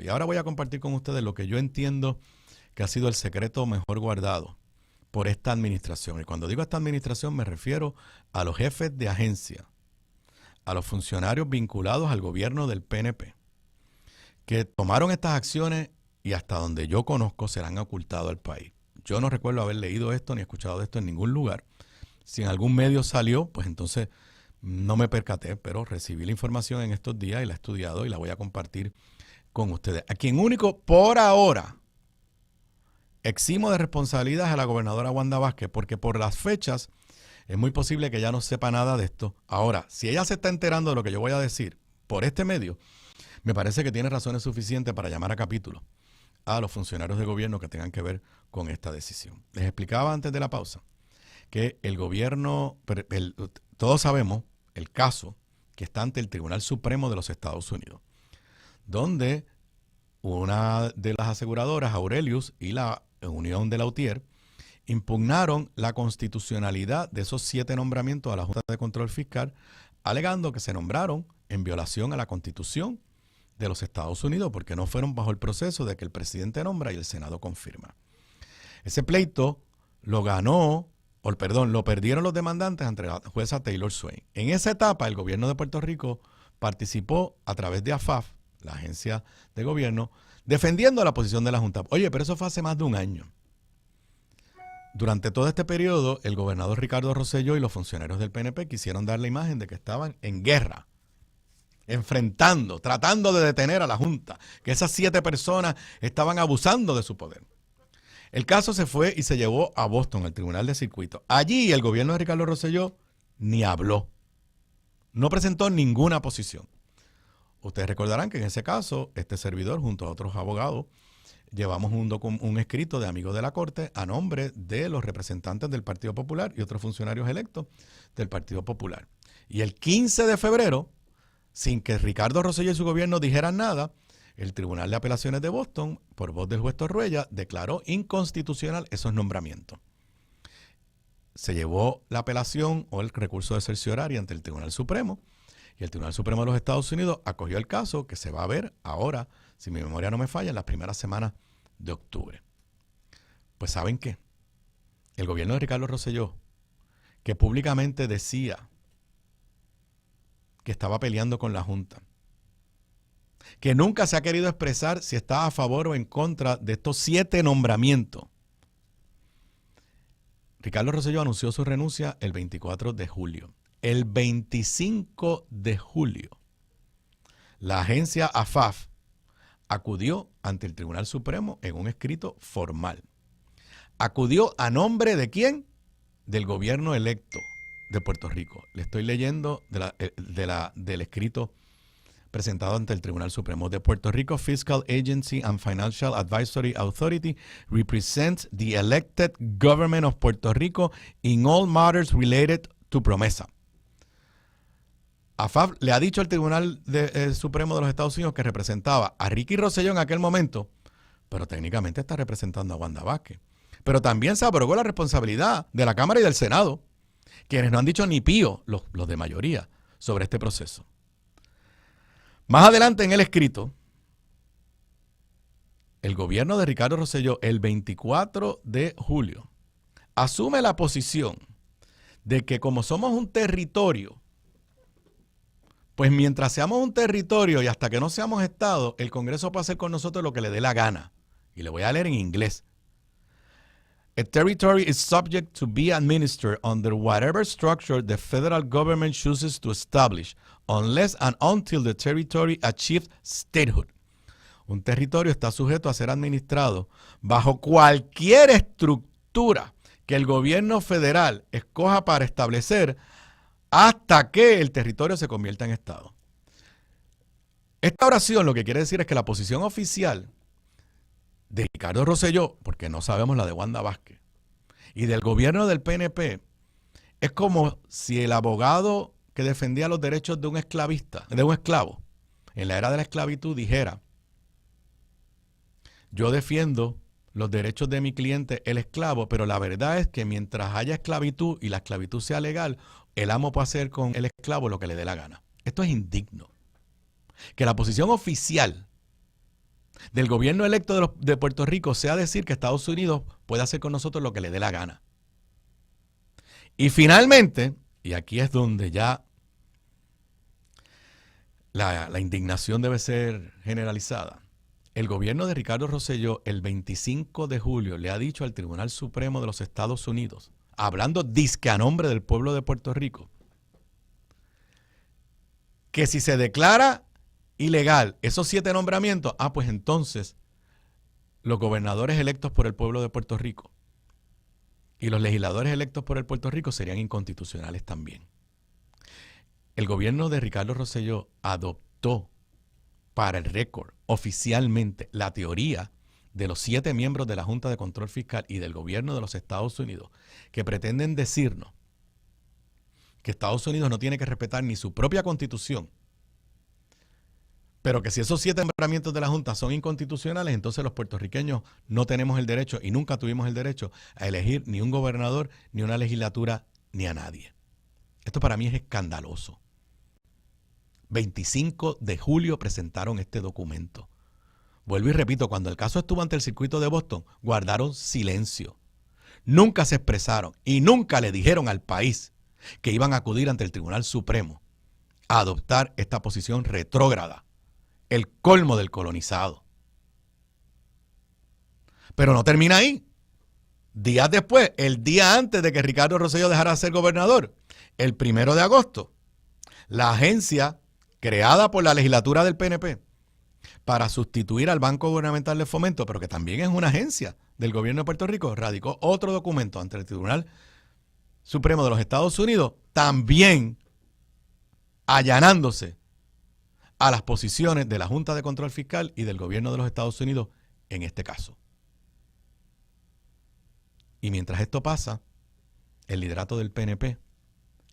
Y ahora voy a compartir con ustedes lo que yo entiendo que ha sido el secreto mejor guardado por esta administración. Y cuando digo esta administración me refiero a los jefes de agencia, a los funcionarios vinculados al gobierno del PNP, que tomaron estas acciones y hasta donde yo conozco se la han ocultado al país. Yo no recuerdo haber leído esto ni escuchado de esto en ningún lugar. Si en algún medio salió, pues entonces no me percaté, pero recibí la información en estos días y la he estudiado y la voy a compartir con ustedes. A quien único por ahora eximo de responsabilidad a la gobernadora Wanda Vázquez, porque por las fechas es muy posible que ella no sepa nada de esto. Ahora, si ella se está enterando de lo que yo voy a decir por este medio, me parece que tiene razones suficientes para llamar a capítulo a los funcionarios de gobierno que tengan que ver con esta decisión. Les explicaba antes de la pausa que el gobierno, todos sabemos el caso que está ante el Tribunal Supremo de los Estados Unidos, donde una de las aseguradoras, Aurelius, y la Unión de Lautier, impugnaron la constitucionalidad de esos 7 nombramientos a la Junta de Control Fiscal, alegando que se nombraron en violación a la Constitución de los Estados Unidos, porque no fueron bajo el proceso de que el presidente nombra y el Senado confirma. Ese pleito lo perdieron los demandantes ante la jueza Taylor Swain. En esa etapa, el gobierno de Puerto Rico participó a través de AFAF, la agencia de gobierno, defendiendo la posición de la Junta. Oye, pero eso fue hace más de un año. Durante todo este periodo, el gobernador Ricardo Rosselló y los funcionarios del PNP quisieron dar la imagen de que estaban en guerra, enfrentando, tratando de detener a la Junta, que esas 7 personas estaban abusando de su poder. El caso se fue y se llevó a Boston, al Tribunal de Circuito. Allí el gobierno de Ricardo Rosselló ni habló, no presentó ninguna posición. Ustedes recordarán que en ese caso, este servidor junto a otros abogados, llevamos un escrito de amigos de la Corte a nombre de los representantes del Partido Popular y otros funcionarios electos del Partido Popular. Y el 15 de febrero, sin que Ricardo Rosselló y su gobierno dijeran nada, el Tribunal de Apelaciones de Boston, por voz del juez Torruella, declaró inconstitucional esos nombramientos. Se llevó la apelación o el recurso de cercioraria ante el Tribunal Supremo, y el Tribunal Supremo de los Estados Unidos acogió el caso que se va a ver ahora, si mi memoria no me falla, en las primeras semanas de octubre. Pues ¿saben qué? El gobierno de Ricardo Rosselló, que públicamente decía que estaba peleando con la Junta, que nunca se ha querido expresar si está a favor o en contra de estos 7 nombramientos. Ricardo Rosselló anunció su renuncia el 24 de julio. El 25 de julio, la agencia AFAF acudió ante el Tribunal Supremo en un escrito formal. ¿Acudió a nombre de quién? Del gobierno electo de Puerto Rico. Le estoy leyendo del escrito presentado ante el Tribunal Supremo. The Puerto Rico Fiscal Agency and Financial Advisory Authority represents the elected government of Puerto Rico in all matters related to PROMESA. AFAF le ha dicho al Tribunal Supremo de los Estados Unidos que representaba a Ricky Rosselló en aquel momento, pero técnicamente está representando a Wanda Vázquez. Pero también se abrogó la responsabilidad de la Cámara y del Senado, quienes no han dicho ni pío, los de mayoría, sobre este proceso. Más adelante en el escrito, el gobierno de Ricardo Rosselló, el 24 de julio, asume la posición de que como somos un territorio, pues mientras seamos un territorio y hasta que no seamos Estado, el Congreso puede hacer con nosotros lo que le dé la gana. Y le voy a leer en inglés. A territory is subject to be administered under whatever structure the federal government chooses to establish, unless and until the territory achieves statehood. Un territorio está sujeto a ser administrado bajo cualquier estructura que el gobierno federal escoja para establecer hasta que el territorio se convierta en Estado. Esta oración lo que quiere decir es que la posición oficial de Ricardo Rosselló, porque no sabemos la de Wanda Vázquez, y del gobierno del PNP, es como si el abogado que defendía los derechos de un esclavo, en la era de la esclavitud dijera: yo defiendo los derechos de mi cliente, el esclavo, pero la verdad es que mientras haya esclavitud y la esclavitud sea legal, el amo puede hacer con el esclavo lo que le dé la gana. Esto es indigno. Que la posición oficial del gobierno electo de Puerto Rico sea decir que Estados Unidos puede hacer con nosotros lo que le dé la gana. Y finalmente, y aquí es donde ya la indignación debe ser generalizada, el gobierno de Ricardo Rosselló el 25 de julio le ha dicho al Tribunal Supremo de los Estados Unidos, hablando dizque a nombre del pueblo de Puerto Rico, que si se declara ilegal esos 7 nombramientos, pues entonces los gobernadores electos por el pueblo de Puerto Rico y los legisladores electos por el Puerto Rico serían inconstitucionales también. El gobierno de Ricardo Rosselló adoptó para el récord oficialmente la teoría de los 7 miembros de la Junta de Control Fiscal y del gobierno de los Estados Unidos que pretenden decirnos que Estados Unidos no tiene que respetar ni su propia constitución, pero que si esos 7 nombramientos de la Junta son inconstitucionales, entonces los puertorriqueños no tenemos el derecho y nunca tuvimos el derecho a elegir ni un gobernador, ni una legislatura, ni a nadie. Esto para mí es escandaloso. 25 de julio presentaron este documento. Vuelvo y repito, cuando el caso estuvo ante el circuito de Boston, guardaron silencio. Nunca se expresaron y nunca le dijeron al país que iban a acudir ante el Tribunal Supremo a adoptar esta posición retrógrada, el colmo del colonizado. Pero no termina ahí. Días después, el día antes de que Ricardo Rosselló dejara de ser gobernador, el 1 de agosto, la agencia creada por la legislatura del PNP para sustituir al Banco Gubernamental de Fomento, pero que también es una agencia del gobierno de Puerto Rico, radicó otro documento ante el Tribunal Supremo de los Estados Unidos, también allanándose a las posiciones de la Junta de Control Fiscal y del gobierno de los Estados Unidos en este caso. Y mientras esto pasa, el liderato del PNP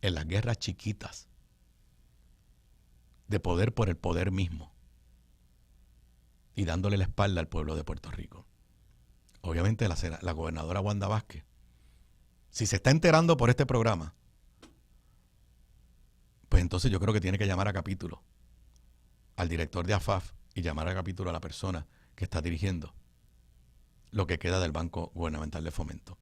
en las guerras chiquitas de poder por el poder mismo y dándole la espalda al pueblo de Puerto Rico. Obviamente la gobernadora Wanda Vázquez, si se está enterando por este programa, pues entonces yo creo que tiene que llamar a capítulo al director de AFAF y llamar a capítulo a la persona que está dirigiendo lo que queda del Banco Gubernamental de Fomento.